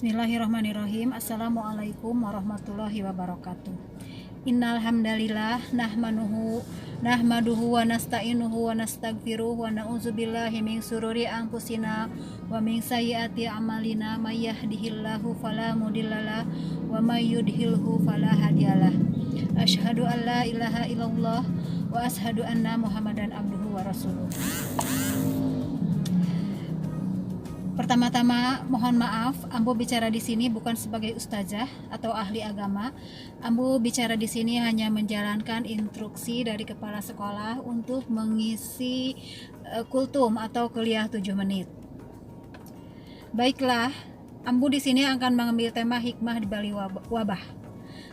Bismillahirrahmanirrahim. Assalamualaikum warahmatullahi wabarakatuh. Innal hamdalillah nahmaduhu wa nasta'inuhu wa nastaghfiruh wa na'udzubillahi min sururi anfusina wa min sayyiati a'malina may yahdihillahu fala mudhillalah wa may yudhilhu fala hadiyalah. Asyhadu an la ilaha illallah wa asyhadu anna Muhammadan abduhu wa rasuluh. Pertama-tama mohon maaf, Ambo bicara di sini bukan sebagai ustazah atau ahli agama. Ambo bicara di sini hanya menjalankan instruksi dari kepala sekolah untuk mengisi kultum atau kuliah 7 menit. Baiklah, Ambo di sini akan mengambil tema hikmah di balik wabah.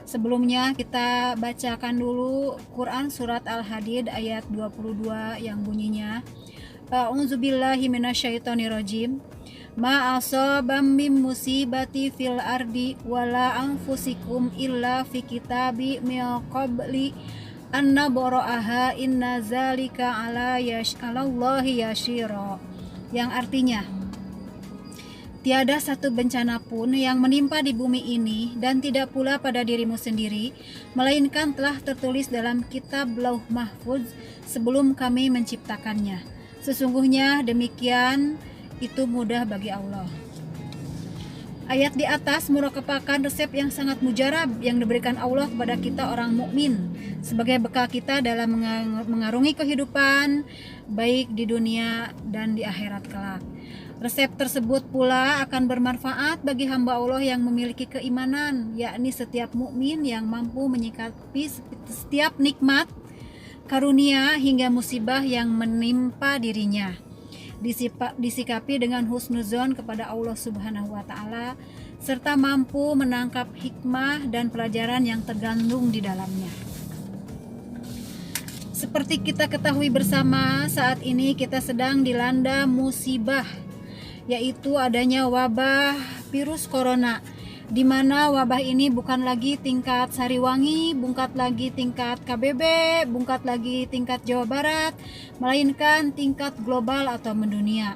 Sebelumnya kita bacakan dulu Quran surat Al-Hadid ayat 22 yang bunyinya A'udzubillahi minasyaitonirrajim. Ma asabam min musibati fil ardi wala anfusikum illa fi kitabi min qabli an nabra'aha inna zalika alallahi yashira. Yang artinya, tiada satu bencana pun yang menimpa di bumi ini dan tidak pula pada dirimu sendiri, melainkan telah tertulis dalam kitab Lauh Mahfuz sebelum kami menciptakannya. Sesungguhnya demikian itu mudah bagi Allah. Ayat di atas merupakan resep yang sangat mujarab yang diberikan Allah kepada kita orang mukmin sebagai bekal kita dalam mengarungi kehidupan baik di dunia dan di akhirat kelak. Resep tersebut pula akan bermanfaat bagi hamba Allah yang memiliki keimanan, yakni setiap mukmin yang mampu menyikapi setiap nikmat, karunia hingga musibah yang menimpa dirinya. Disikapi dengan husnuzon kepada Allah Subhanahu wa Ta'ala, serta mampu menangkap hikmah dan pelajaran yang tergandung di dalamnya. Seperti kita ketahui bersama, saat ini kita sedang dilanda musibah, yaitu adanya wabah virus corona, di mana wabah ini bukan lagi tingkat Sariwangi, bukan lagi tingkat KBB, bukan lagi tingkat Jawa Barat, melainkan tingkat global atau mendunia.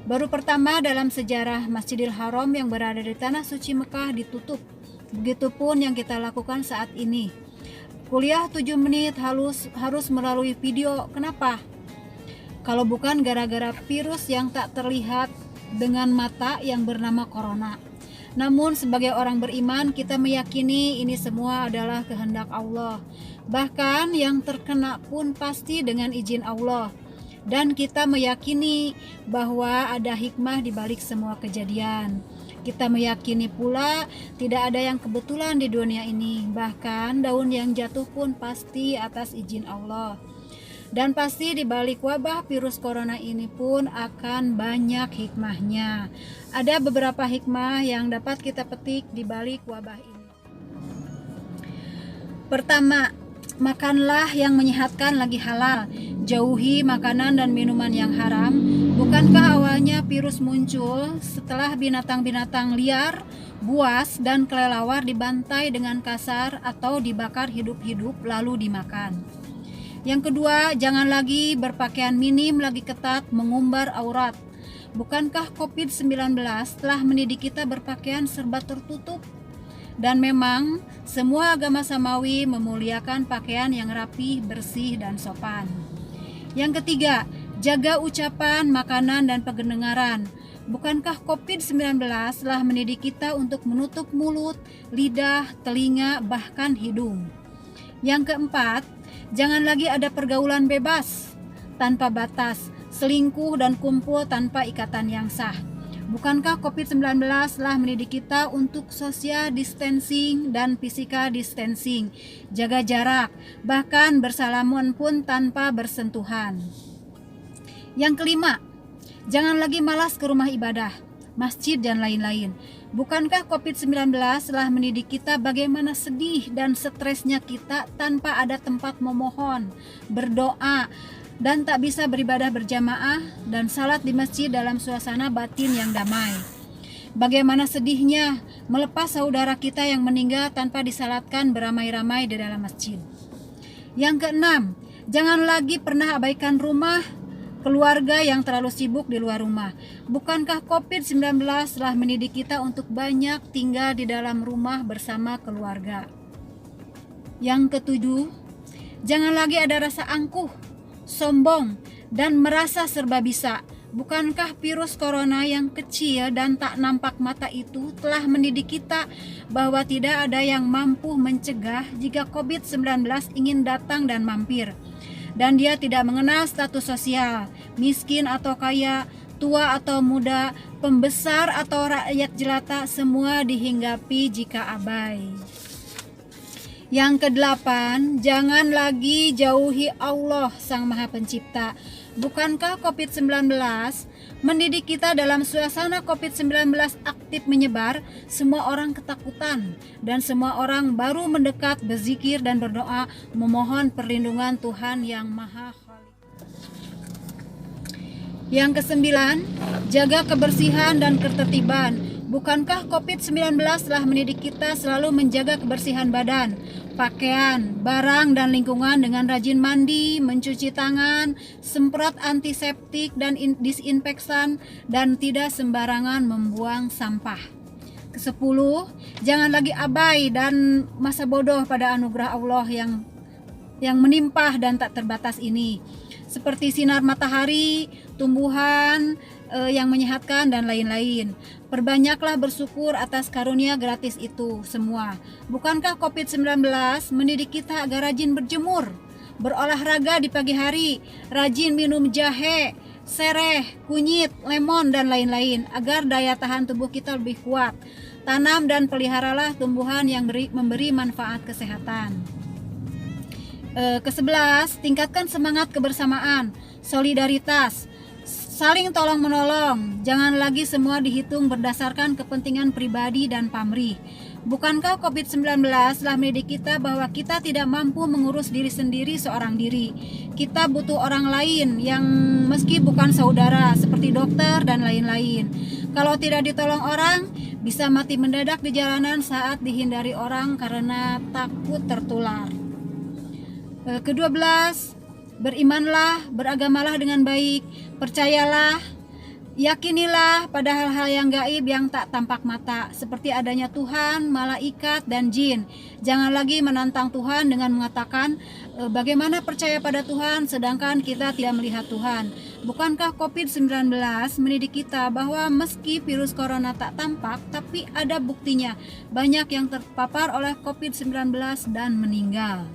Baru pertama dalam sejarah Masjidil Haram yang berada di tanah suci Mekah ditutup. Begitupun yang kita lakukan saat ini. Kuliah 7 menit harus melalui video. Kenapa? Kalau bukan gara-gara virus yang tak terlihat dengan mata yang bernama corona. Namun sebagai orang beriman kita meyakini ini semua adalah kehendak Allah. Bahkan yang terkena pun pasti dengan izin Allah. Dan kita meyakini bahwa ada hikmah di balik semua kejadian. Kita meyakini pula tidak ada yang kebetulan di dunia ini. Bahkan daun yang jatuh pun pasti atas izin Allah. Dan pasti di balik wabah virus corona ini pun akan banyak hikmahnya. Ada beberapa hikmah yang dapat kita petik di balik wabah ini. Pertama, makanlah yang menyehatkan lagi halal. Jauhi makanan dan minuman yang haram. Bukankah awalnya virus muncul setelah binatang-binatang liar, buas, dan kelelawar dibantai dengan kasar atau dibakar hidup-hidup lalu dimakan. Yang kedua, jangan lagi berpakaian minim lagi ketat mengumbar aurat. Bukankah COVID-19 telah mendidik kita berpakaian serba tertutup? Dan memang semua agama samawi memuliakan pakaian yang rapi, bersih, dan sopan. Yang ketiga, jaga ucapan, makanan, dan pendengaran. Bukankah COVID-19 telah mendidik kita untuk menutup mulut, lidah, telinga, bahkan hidung? Yang keempat, jangan lagi ada pergaulan bebas, tanpa batas, selingkuh dan kumpul tanpa ikatan yang sah. Bukankah COVID-19 telah mendidik kita untuk social distancing dan physical distancing, jaga jarak, bahkan bersalaman pun tanpa bersentuhan. Yang kelima, jangan lagi malas ke rumah ibadah, masjid, dan lain-lain. Bukankah COVID-19 telah mendidik kita bagaimana sedih dan stresnya kita tanpa ada tempat memohon, berdoa, dan tak bisa beribadah berjamaah dan salat di masjid dalam suasana batin yang damai. Bagaimana sedihnya melepas saudara kita yang meninggal tanpa disalatkan beramai-ramai di dalam masjid. Yang keenam, jangan lagi pernah abaikan rumah, keluarga yang terlalu sibuk di luar rumah. Bukankah COVID-19 telah mendidik kita untuk banyak tinggal di dalam rumah bersama keluarga? Yang ketujuh, jangan lagi ada rasa angkuh, sombong, dan merasa serba bisa. Bukankah virus corona yang kecil dan tak nampak mata itu telah mendidik kita bahwa tidak ada yang mampu mencegah jika COVID-19 ingin datang dan mampir. Dan dia tidak mengenal status sosial, miskin atau kaya, tua atau muda, pembesar atau rakyat jelata, semua dihinggapi jika abai. Yang kedelapan, jangan lagi jauhi Allah Sang Maha Pencipta. Bukankah COVID-19 mendidik kita dalam suasana COVID-19 aktif menyebar, semua orang ketakutan dan semua orang baru mendekat, berzikir dan berdoa memohon perlindungan Tuhan Yang Maha Khalik. Yang kesembilan, jaga kebersihan dan ketertiban. Bukankah COVID-19 telah mendidik kita selalu menjaga kebersihan badan, pakaian, barang, dan lingkungan dengan rajin mandi, mencuci tangan, semprot antiseptik dan disinfektan, dan tidak sembarangan membuang sampah. Kesepuluh, jangan lagi abai dan masa bodoh pada anugerah Allah yang menimpah dan tak terbatas ini, seperti sinar matahari, tumbuhan yang menyehatkan dan lain-lain. Perbanyaklah bersyukur atas karunia gratis itu semua. Bukankah COVID-19 mendidik kita agar rajin berjemur, berolahraga di pagi hari, rajin minum jahe, sereh, kunyit, lemon dan lain-lain agar daya tahan tubuh kita lebih kuat. Tanam dan peliharalah tumbuhan yang memberi manfaat kesehatan. Ke-11, tingkatkan semangat kebersamaan, solidaritas, saling tolong menolong. Jangan lagi semua dihitung berdasarkan kepentingan pribadi dan pamrih. Bukankah COVID-19 telah mendidik kita bahwa kita tidak mampu mengurus diri sendiri seorang diri. Kita butuh orang lain yang meski bukan saudara, seperti dokter dan lain-lain. Kalau tidak ditolong orang, bisa mati mendadak di jalanan saat dihindari orang karena takut tertular. Ke-12, berimanlah, beragamalah dengan baik, percayalah, yakinilah pada hal-hal yang gaib yang tak tampak mata, seperti adanya Tuhan, malaikat, dan jin. Jangan lagi menantang Tuhan dengan mengatakan, bagaimana percaya pada Tuhan sedangkan kita tidak melihat Tuhan. Bukankah COVID-19 mendidik kita bahwa meski virus corona tak tampak, tapi ada buktinya banyak yang terpapar oleh COVID-19 dan meninggal.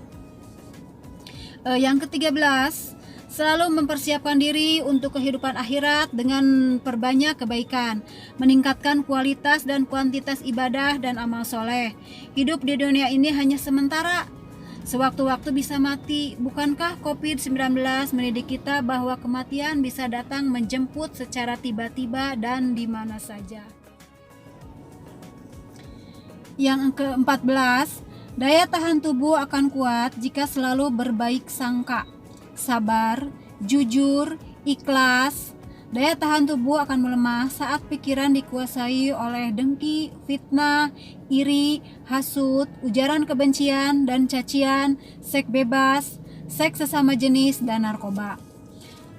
Yang ke-13, selalu mempersiapkan diri untuk kehidupan akhirat dengan perbanyak kebaikan, meningkatkan kualitas dan kuantitas ibadah dan amal soleh. Hidup di dunia ini hanya sementara, sewaktu-waktu bisa mati. Bukankah COVID-19 mendidik kita bahwa kematian bisa datang menjemput secara tiba-tiba dan di mana saja. Yang ke-14, daya tahan tubuh akan kuat jika selalu berbaik sangka, sabar, jujur, ikhlas. Daya tahan tubuh akan melemah saat pikiran dikuasai oleh dengki, fitnah, iri, hasut, ujaran kebencian dan cacian, seks bebas, seks sesama jenis, dan narkoba.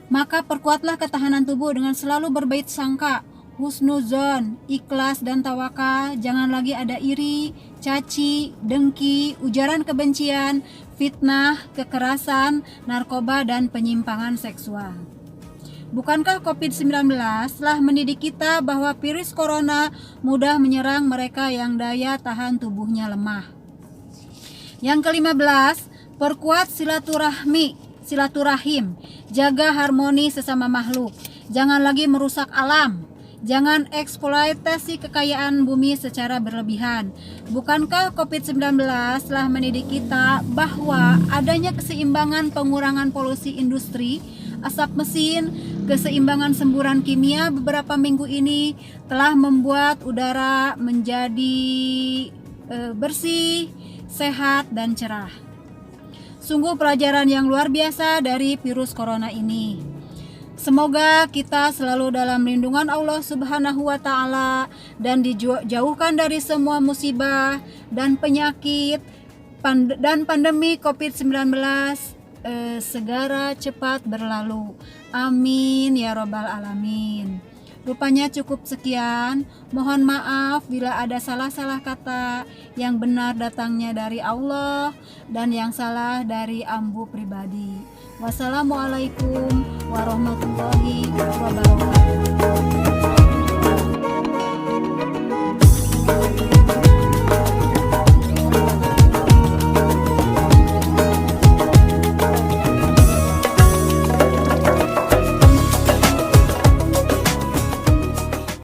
Maka perkuatlah ketahanan tubuh dengan selalu berbaik sangka, husnuzon, ikhlas dan tawakal. Jangan lagi ada iri, caci, dengki, ujaran kebencian, fitnah, kekerasan, narkoba, dan penyimpangan seksual. Bukankah COVID-19 telah mendidik kita bahwa virus corona mudah menyerang mereka yang daya tahan tubuhnya lemah? Yang ke-15, perkuat silaturahim, jaga harmoni sesama makhluk. Jangan lagi merusak alam. Jangan eksploitasi kekayaan bumi secara berlebihan. Bukankah COVID-19 telah mendidik kita bahwa adanya keseimbangan pengurangan polusi industri, asap mesin, keseimbangan semburan kimia beberapa minggu ini telah membuat udara menjadi bersih, sehat, dan cerah. Sungguh pelajaran yang luar biasa dari virus corona ini. Semoga kita selalu dalam lindungan Allah Subhanahu wa Ta'ala dan dijauhkan dari semua musibah dan penyakit dan pandemi COVID-19 segera cepat berlalu. Amin ya robbal alamin. Rupanya cukup sekian. Mohon maaf bila ada salah-salah kata. Yang benar datangnya dari Allah dan yang salah dari ambu pribadi. Wassalamualaikum warahmatullahi wabarakatuh.